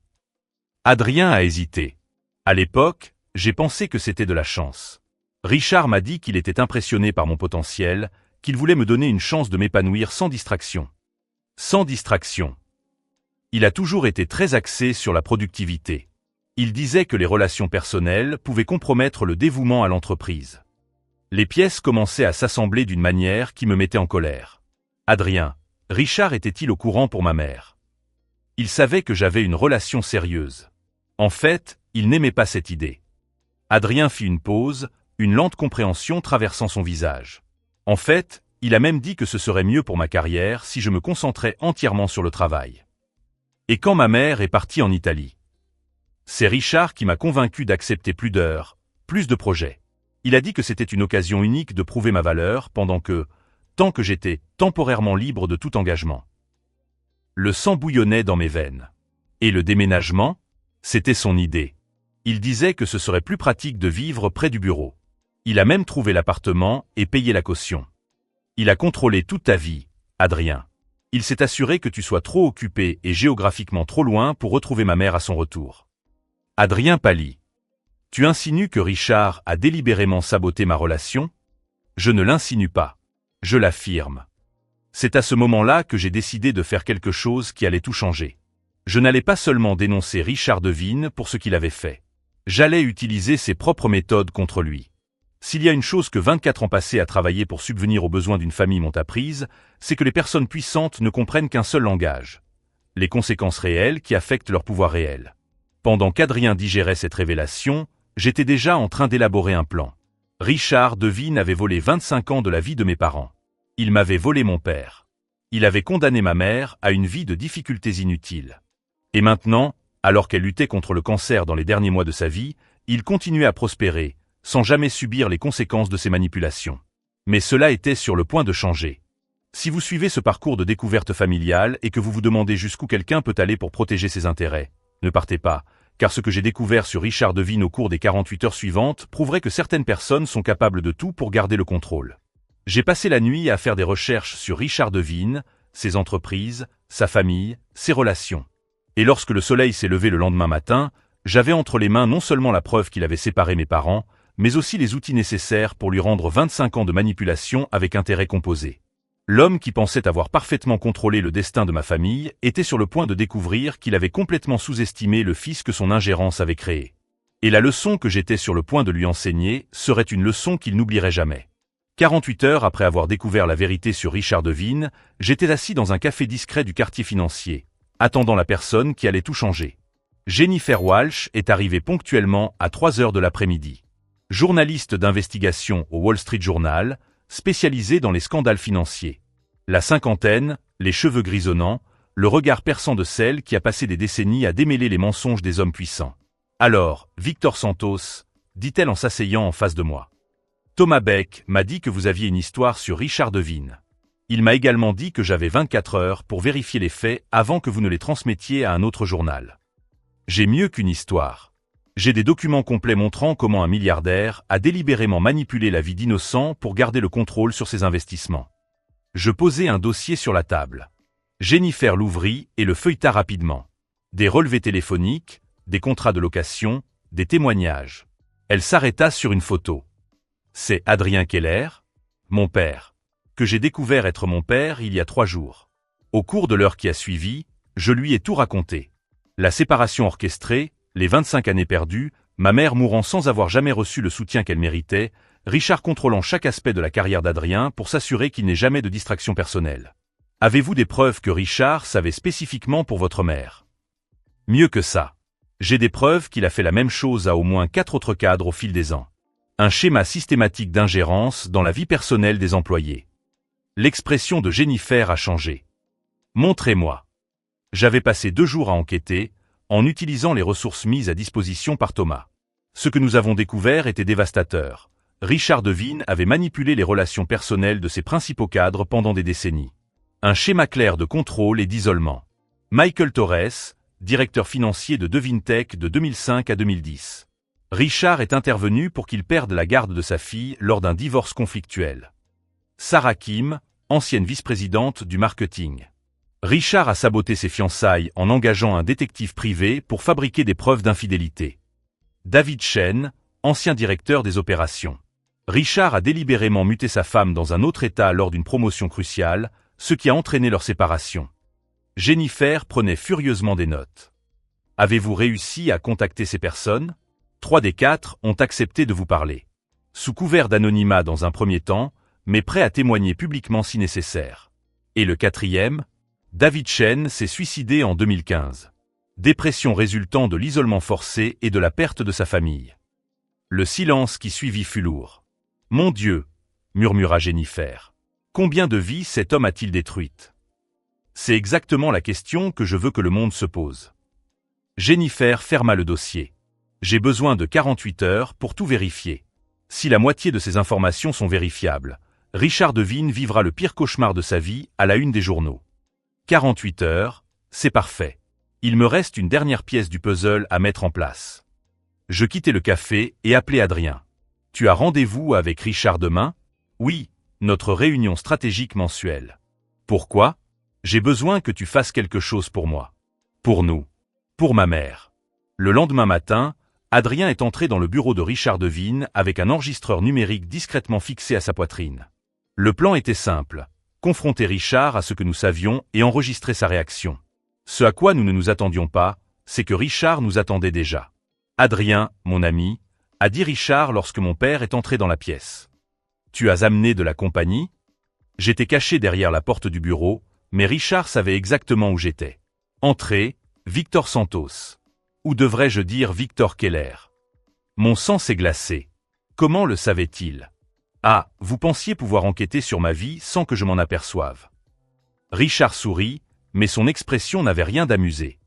Adrien a hésité. À l'époque, j'ai pensé que c'était de la chance. Richard m'a dit qu'il était impressionné par mon potentiel, qu'il voulait me donner une chance de m'épanouir sans distraction. Sans distraction. Il a toujours été très axé sur la productivité. Il disait que les relations personnelles pouvaient compromettre le dévouement à l'entreprise. Les pièces commençaient à s'assembler d'une manière qui me mettait en colère. Adrien, Richard était-il au courant pour ma mère? Il savait que j'avais une relation sérieuse. En fait, il n'aimait pas cette idée. Adrien fit une pause, une lente compréhension traversant son visage. En fait, il a même dit que ce serait mieux pour ma carrière si je me concentrais entièrement sur le travail. Et quand ma mère est partie en Italie? C'est Richard qui m'a convaincu d'accepter plus d'heures, plus de projets. Il a dit que c'était une occasion unique de prouver ma valeur tant que j'étais temporairement libre de tout engagement. Le sang bouillonnait dans mes veines. Et le déménagement? C'était son idée. Il disait que ce serait plus pratique de vivre près du bureau. Il a même trouvé l'appartement et payé la caution. Il a contrôlé toute ta vie, Adrien. Il s'est assuré que tu sois trop occupé et géographiquement trop loin pour retrouver ma mère à son retour. Adrien pâlit. Tu insinues que Richard a délibérément saboté ma relation? Je ne l'insinue pas. Je l'affirme. C'est à ce moment-là que j'ai décidé de faire quelque chose qui allait tout changer. Je n'allais pas seulement dénoncer Richard Devine pour ce qu'il avait fait. J'allais utiliser ses propres méthodes contre lui. S'il y a une chose que 24 ans passés à travailler pour subvenir aux besoins d'une famille m'ont apprise, c'est que les personnes puissantes ne comprennent qu'un seul langage. Les conséquences réelles qui affectent leur pouvoir réel. Pendant qu'Adrien digérait cette révélation, j'étais déjà en train d'élaborer un plan. Richard Devine avait volé 25 ans de la vie de mes parents. Il m'avait volé mon père. Il avait condamné ma mère à une vie de difficultés inutiles. Et maintenant, alors qu'elle luttait contre le cancer dans les derniers mois de sa vie, il continuait à prospérer, sans jamais subir les conséquences de ses manipulations. Mais cela était sur le point de changer. Si vous suivez ce parcours de découverte familiale et que vous vous demandez jusqu'où quelqu'un peut aller pour protéger ses intérêts, ne partez pas, car ce que j'ai découvert sur Richard Devine au cours des 48 heures suivantes prouverait que certaines personnes sont capables de tout pour garder le contrôle. J'ai passé la nuit à faire des recherches sur Richard Devine, ses entreprises, sa famille, ses relations. Et lorsque le soleil s'est levé le lendemain matin, j'avais entre les mains non seulement la preuve qu'il avait séparé mes parents, mais aussi les outils nécessaires pour lui rendre 25 ans de manipulation avec intérêt composé. L'homme qui pensait avoir parfaitement contrôlé le destin de ma famille était sur le point de découvrir qu'il avait complètement sous-estimé le fils que son ingérence avait créé. Et la leçon que j'étais sur le point de lui enseigner serait une leçon qu'il n'oublierait jamais. 48 heures après avoir découvert la vérité sur Richard Devine, j'étais assis dans un café discret du quartier financier, attendant la personne qui allait tout changer. Jennifer Walsh est arrivée ponctuellement à 3 heures de l'après-midi. Journaliste d'investigation au Wall Street Journal, spécialisée dans les scandales financiers. La cinquantaine, les cheveux grisonnants, le regard perçant de celle qui a passé des décennies à démêler les mensonges des hommes puissants. Alors, Victor Santos, dit-elle en s'asseyant en face de moi. Thomas Beck m'a dit que vous aviez une histoire sur Richard Devine. Il m'a également dit que j'avais 24 heures pour vérifier les faits avant que vous ne les transmettiez à un autre journal. J'ai mieux qu'une histoire. J'ai des documents complets montrant comment un milliardaire a délibérément manipulé la vie d'innocents pour garder le contrôle sur ses investissements. Je posai un dossier sur la table. Jennifer l'ouvrit et le feuilleta rapidement. Des relevés téléphoniques, des contrats de location, des témoignages. Elle s'arrêta sur une photo. C'est Adrien Keller, mon père, que j'ai découvert être mon père il y a 3 jours. Au cours de l'heure qui a suivi, je lui ai tout raconté. La séparation orchestrée, les 25 années perdues, ma mère mourant sans avoir jamais reçu le soutien qu'elle méritait, Richard contrôlant chaque aspect de la carrière d'Adrien pour s'assurer qu'il n'ait jamais de distraction personnelle. Avez-vous des preuves que Richard savait spécifiquement pour votre mère? Mieux que ça. J'ai des preuves qu'il a fait la même chose à au moins 4 autres cadres au fil des ans. Un schéma systématique d'ingérence dans la vie personnelle des employés. L'expression de Jennifer a changé. Montrez-moi. J'avais passé 2 jours à enquêter, en utilisant les ressources mises à disposition par Thomas. Ce que nous avons découvert était dévastateur. Richard Devine avait manipulé les relations personnelles de ses principaux cadres pendant des décennies. Un schéma clair de contrôle et d'isolement. Michael Torres, directeur financier de Devine Tech de 2005 à 2010. Richard est intervenu pour qu'il perde la garde de sa fille lors d'un divorce conflictuel. Sarah Kim, ancienne vice-présidente du marketing. Richard a saboté ses fiançailles en engageant un détective privé pour fabriquer des preuves d'infidélité. David Chen, ancien directeur des opérations. Richard a délibérément muté sa femme dans un autre état lors d'une promotion cruciale, ce qui a entraîné leur séparation. Jennifer prenait furieusement des notes. Avez-vous réussi à contacter ces personnes? 3 des 4 ont accepté de vous parler. Sous couvert d'anonymat dans un premier temps, mais prêt à témoigner publiquement si nécessaire. Et le 4e, David Chen s'est suicidé en 2015. Dépression résultant de l'isolement forcé et de la perte de sa famille. Le silence qui suivit fut lourd. Mon Dieu, murmura Jennifer. Combien de vies cet homme a-t-il détruites? C'est exactement la question que je veux que le monde se pose. Jennifer ferma le dossier. J'ai besoin de 48 heures pour tout vérifier. Si la moitié de ces informations sont vérifiables, Richard Devine vivra le pire cauchemar de sa vie à la une des journaux. 48 heures, c'est parfait. Il me reste une dernière pièce du puzzle à mettre en place. Je quittai le café et appelai Adrien. Tu as rendez-vous avec Richard demain? Oui, notre réunion stratégique mensuelle. Pourquoi? J'ai besoin que tu fasses quelque chose pour moi. Pour nous. Pour ma mère. Le lendemain matin, Adrien est entré dans le bureau de Richard Devine avec un enregistreur numérique discrètement fixé à sa poitrine. Le plan était simple. Confronter Richard à ce que nous savions et enregistrer sa réaction. Ce à quoi nous ne nous attendions pas, c'est que Richard nous attendait déjà. Adrien, mon ami, a dit Richard lorsque mon père est entré dans la pièce. Tu as amené de la compagnie? J'étais caché derrière la porte du bureau, mais Richard savait exactement où j'étais. Entrée, Victor Santos. Ou devrais-je dire Victor Keller? Mon sang s'est glacé. Comment le savait-il? Ah, vous pensiez pouvoir enquêter sur ma vie sans que je m'en aperçoive. Richard sourit, mais son expression n'avait rien d'amusé.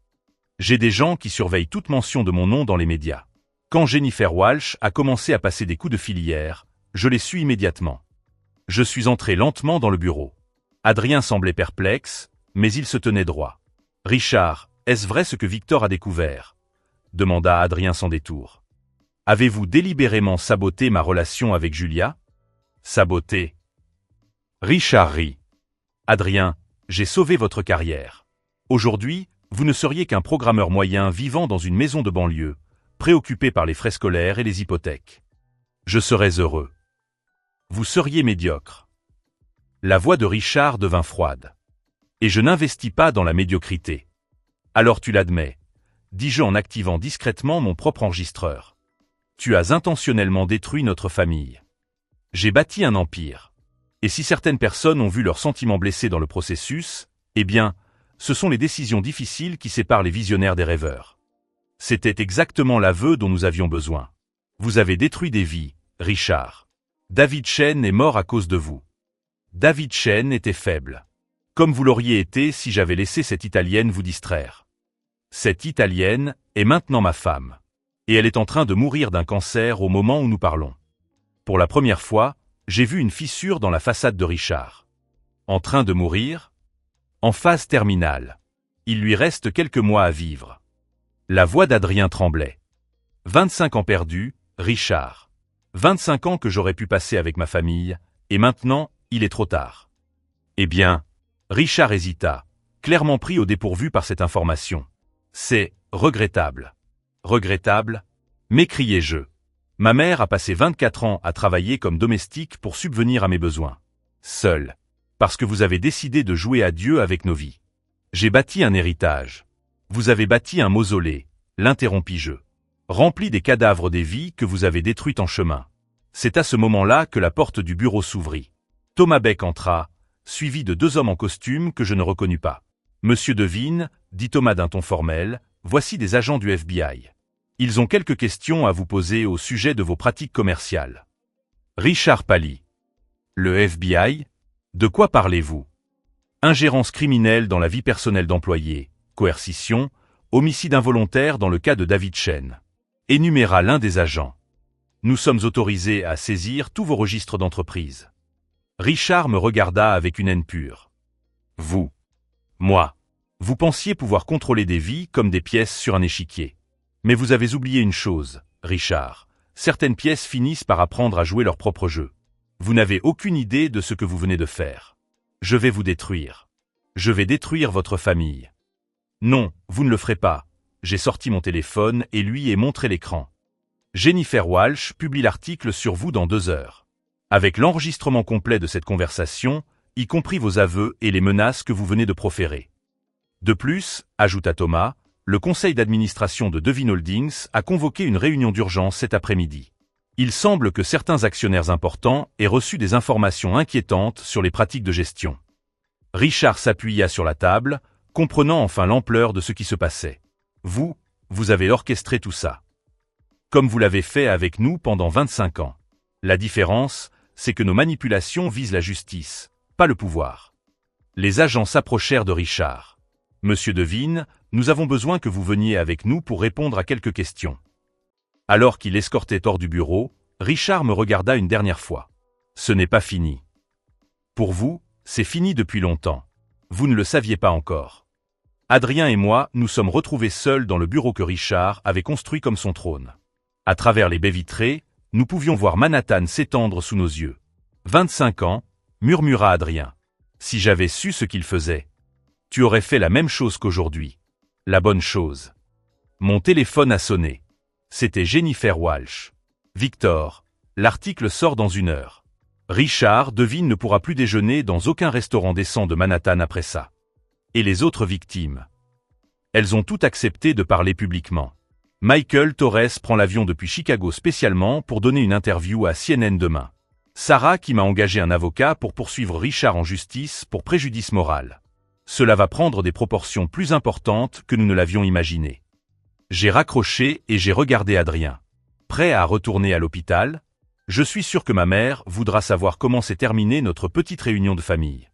J'ai des gens qui surveillent toute mention de mon nom dans les médias. Quand Jennifer Walsh a commencé à passer des coups de filière, je l'ai su immédiatement. Je suis entré lentement dans le bureau. Adrien semblait perplexe, mais il se tenait droit. Richard, est-ce vrai ce que Victor a découvert? Demanda Adrien sans détour. Avez-vous délibérément saboté ma relation avec Julia? Saboté. Richard rit. Adrien, j'ai sauvé votre carrière. Aujourd'hui, vous ne seriez qu'un programmeur moyen vivant dans une maison de banlieue, préoccupé par les frais scolaires et les hypothèques. Je serais heureux. Vous seriez médiocre. La voix de Richard devint froide. Et je n'investis pas dans la médiocrité. Alors tu l'admets, dis-je en activant discrètement mon propre enregistreur. Tu as intentionnellement détruit notre famille. J'ai bâti un empire. Et si certaines personnes ont vu leurs sentiments blessés dans le processus, eh bien, ce sont les décisions difficiles qui séparent les visionnaires des rêveurs. C'était exactement l'aveu dont nous avions besoin. Vous avez détruit des vies, Richard. David Chen est mort à cause de vous. David Chen était faible. Comme vous l'auriez été si j'avais laissé cette Italienne vous distraire. Cette Italienne est maintenant ma femme. Et elle est en train de mourir d'un cancer au moment où nous parlons. Pour la première fois, j'ai vu une fissure dans la façade de Richard. En train de mourir? En phase terminale. Il lui reste quelques mois à vivre. La voix d'Adrien tremblait. 25 ans perdus, Richard. 25 ans que j'aurais pu passer avec ma famille, et maintenant, il est trop tard. Eh bien, Richard hésita, clairement pris au dépourvu par cette information. C'est regrettable. Regrettable? M'écriai-je. Ma mère a passé 24 ans à travailler comme domestique pour subvenir à mes besoins. Seule. Parce que vous avez décidé de jouer à Dieu avec nos vies. J'ai bâti un héritage. Vous avez bâti un mausolée, l'interrompis-je. Rempli des cadavres des vies que vous avez détruites en chemin. C'est à ce moment-là que la porte du bureau s'ouvrit. Thomas Beck entra, suivi de 2 hommes en costume que je ne reconnus pas. Monsieur Devine, dit Thomas d'un ton formel, voici des agents du FBI. Ils ont quelques questions à vous poser au sujet de vos pratiques commerciales. Richard pâlit. Le FBI? De quoi parlez-vous? Ingérence criminelle dans la vie personnelle d'employés, coercition, homicide involontaire dans le cas de David Chen. Énuméra l'un des agents. Nous sommes autorisés à saisir tous vos registres d'entreprise. Richard me regarda avec une haine pure. Vous. Moi. Vous pensiez pouvoir contrôler des vies comme des pièces sur un échiquier. Mais vous avez oublié une chose, Richard. Certaines pièces finissent par apprendre à jouer leur propre jeu. Vous n'avez aucune idée de ce que vous venez de faire. Je vais vous détruire. Je vais détruire votre famille. Non, vous ne le ferez pas. J'ai sorti mon téléphone et lui ai montré l'écran. Jennifer Walsh publie l'article sur vous dans 2 heures. Avec l'enregistrement complet de cette conversation, y compris vos aveux et les menaces que vous venez de proférer. De plus, ajouta Thomas, le conseil d'administration de Devine Holdings a convoqué une réunion d'urgence cet après-midi. Il semble que certains actionnaires importants aient reçu des informations inquiétantes sur les pratiques de gestion. Richard s'appuya sur la table, comprenant enfin l'ampleur de ce qui se passait. Vous avez orchestré tout ça. Comme vous l'avez fait avec nous pendant 25 ans. La différence, c'est que nos manipulations visent la justice, pas le pouvoir. Les agents s'approchèrent de Richard. Monsieur Devine, nous avons besoin que vous veniez avec nous pour répondre à quelques questions. Alors qu'il escortait hors du bureau, Richard me regarda une dernière fois. Ce n'est pas fini. Pour vous, c'est fini depuis longtemps. Vous ne le saviez pas encore. Adrien et moi nous sommes retrouvés seuls dans le bureau que Richard avait construit comme son trône. À travers les baies vitrées, nous pouvions voir Manhattan s'étendre sous nos yeux. 25 ans, murmura Adrien. Si j'avais su ce qu'il faisait. Tu aurais fait la même chose qu'aujourd'hui. La bonne chose. Mon téléphone a sonné. C'était Jennifer Walsh. Victor, l'article sort dans 1 heure. Richard Devine ne pourra plus déjeuner dans aucun restaurant décent de Manhattan après ça. Et les autres victimes. Elles ont toutes accepté de parler publiquement. Michael Torres prend l'avion depuis Chicago spécialement pour donner une interview à CNN demain. Sarah qui m'a engagé un avocat pour poursuivre Richard en justice pour préjudice moral. Cela va prendre des proportions plus importantes que nous ne l'avions imaginé. J'ai raccroché et j'ai regardé Adrien. Prêt à retourner à l'hôpital? Je suis sûr que ma mère voudra savoir comment s'est terminée notre petite réunion de famille.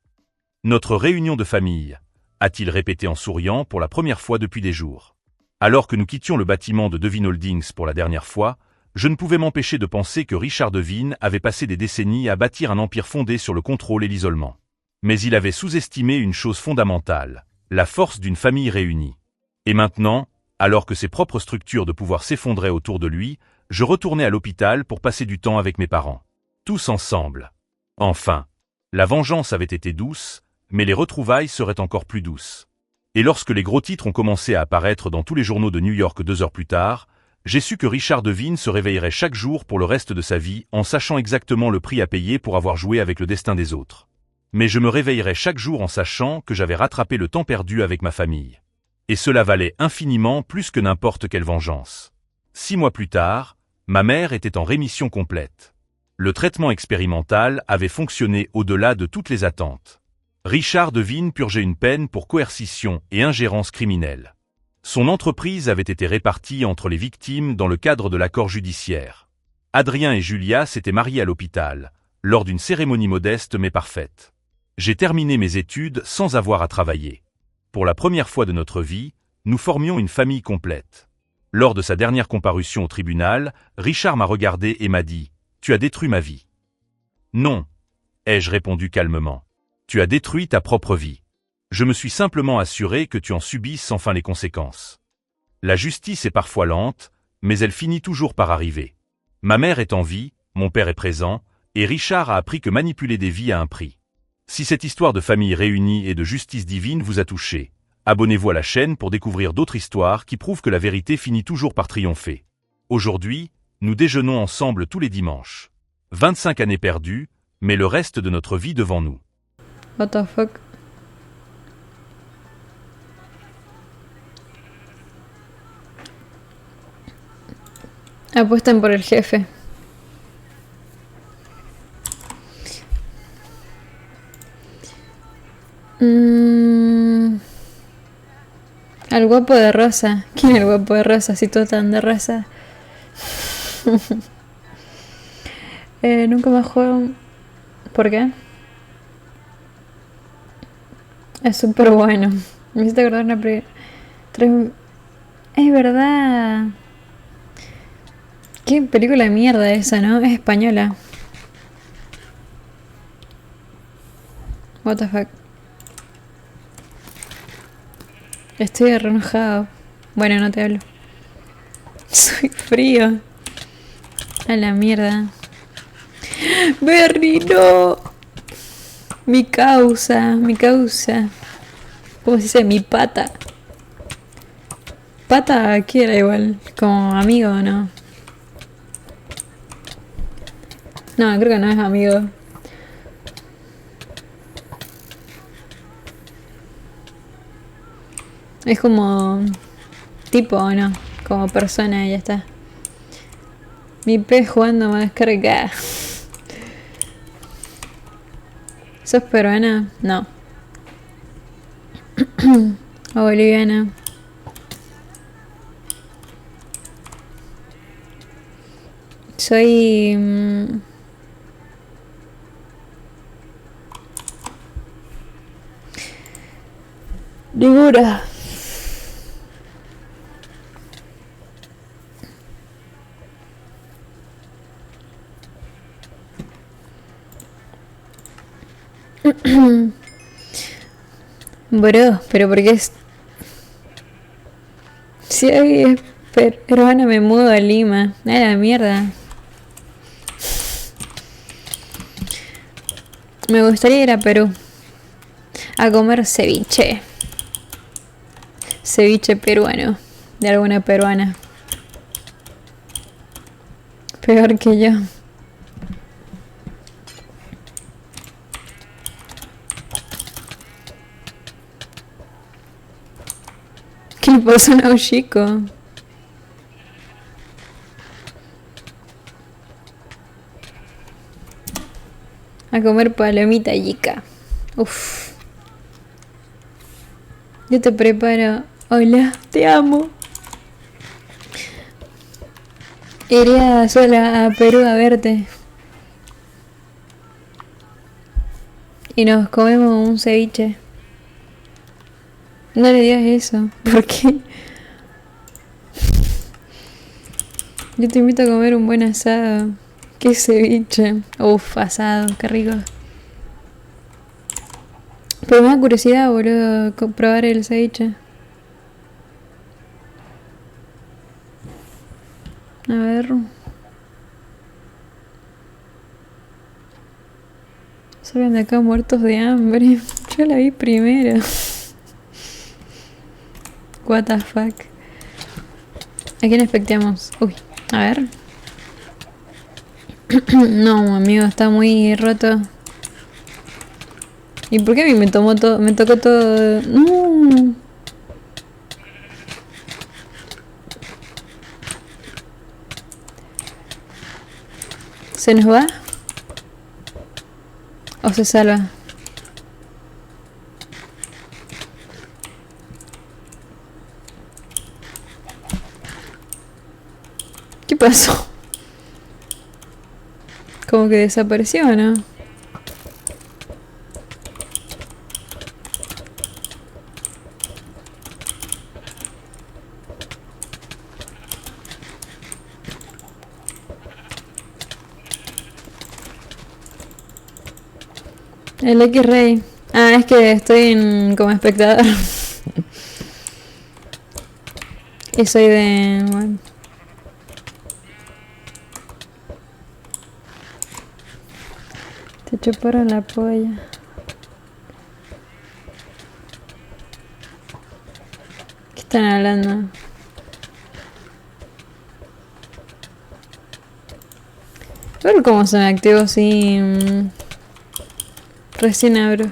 Notre réunion de famille, a-t-il répété en souriant pour la première fois depuis des jours. Alors que nous quittions le bâtiment de Devine Holdings pour la dernière fois, je ne pouvais m'empêcher de penser que Richard Devine avait passé des décennies à bâtir un empire fondé sur le contrôle et l'isolement. Mais il avait sous-estimé une chose fondamentale, la force d'une famille réunie. Et maintenant, alors que ses propres structures de pouvoir s'effondraient autour de lui, je retournais à l'hôpital pour passer du temps avec mes parents. Tous ensemble. Enfin, la vengeance avait été douce, mais les retrouvailles seraient encore plus douces. Et lorsque les gros titres ont commencé à apparaître dans tous les journaux de New York 2 heures plus tard, j'ai su que Richard Devine se réveillerait chaque jour pour le reste de sa vie en sachant exactement le prix à payer pour avoir joué avec le destin des autres. Mais je me réveillerais chaque jour en sachant que j'avais rattrapé le temps perdu avec ma famille. Et cela valait infiniment plus que n'importe quelle vengeance. 6 mois plus tard, ma mère était en rémission complète. Le traitement expérimental avait fonctionné au-delà de toutes les attentes. Richard Devine purgeait une peine pour coercition et ingérence criminelle. Son entreprise avait été répartie entre les victimes dans le cadre de l'accord judiciaire. Adrien et Julia s'étaient mariés à l'hôpital, lors d'une cérémonie modeste mais parfaite. J'ai terminé mes études sans avoir à travailler. Pour la première fois de notre vie, nous formions une famille complète. Lors de sa dernière comparution au tribunal, Richard m'a regardé et m'a dit « Tu as détruit ma vie. » « Non, ai-je répondu calmement. Tu as détruit ta propre vie. Je me suis simplement assuré que tu en subisses enfin les conséquences. La justice est parfois lente, mais elle finit toujours par arriver. Ma mère est en vie, mon père est présent, et Richard a appris que manipuler des vies a un prix. Si cette histoire de famille réunie et de justice divine vous a touché, abonnez-vous à la chaîne pour découvrir d'autres histoires qui prouvent que la vérité finit toujours par triompher. Aujourd'hui, nous déjeunons ensemble tous les dimanches. 25 années perdues, mais le reste de notre vie devant nous. What the fuck? Apuestan por el jefe. Al guapo de rosa. ¿Quién es el guapo de rosa? Si todos están de rosa. Nunca más juego. ¿Por qué? Es súper bueno. Me hiciste acordar una Es verdad. Qué película de mierda esa, ¿no? Es española. What the fuck. Estoy re enojado. Bueno, no te hablo. Soy frío. A la mierda. Berry, no. Mi causa. ¿Cómo se dice? Mi pata. Pata, ¿qué era igual? Como amigo, ¿no? No, creo que no es amigo. Es como tipo, ¿o no? Como persona y ya está. Mi pez jugando más cargada. ¿Sos peruana? No. O boliviana. Soy... Ligura. Bro, pero porque es... Si hay peruana me mudo a Lima. A la mierda. Me gustaría ir a Perú. A comer ceviche. Ceviche peruano. De alguna peruana. Peor que yo. ¿Qué le pasó a un chico? A comer palomita yica. Uff. Yo te preparo. Hola, te amo. Iría sola a Perú a verte. Y nos comemos un ceviche. No le digas eso. ¿Por qué? Yo te invito a comer un buen asado. ¿Qué ceviche? Uf, asado, qué rico. Pero me da curiosidad, boludo, probar el ceviche. A ver. Salgan de acá muertos de hambre. Yo la vi primero. What the fuck. ¿A quién expectamos? Uy, a ver. No, amigo, está muy roto. ¿Y por qué a mí me tomó todo? Me tocó todo. No. ¿Se nos va? ¿O se salva? ¿Qué pasó? Como que desapareció, ¿no? El X-Ray. Ah, es que estoy como espectador. Y soy de... Bueno. Te chuparon la polla. ¿Qué están hablando? A ver cómo se me activó así. Recién abro.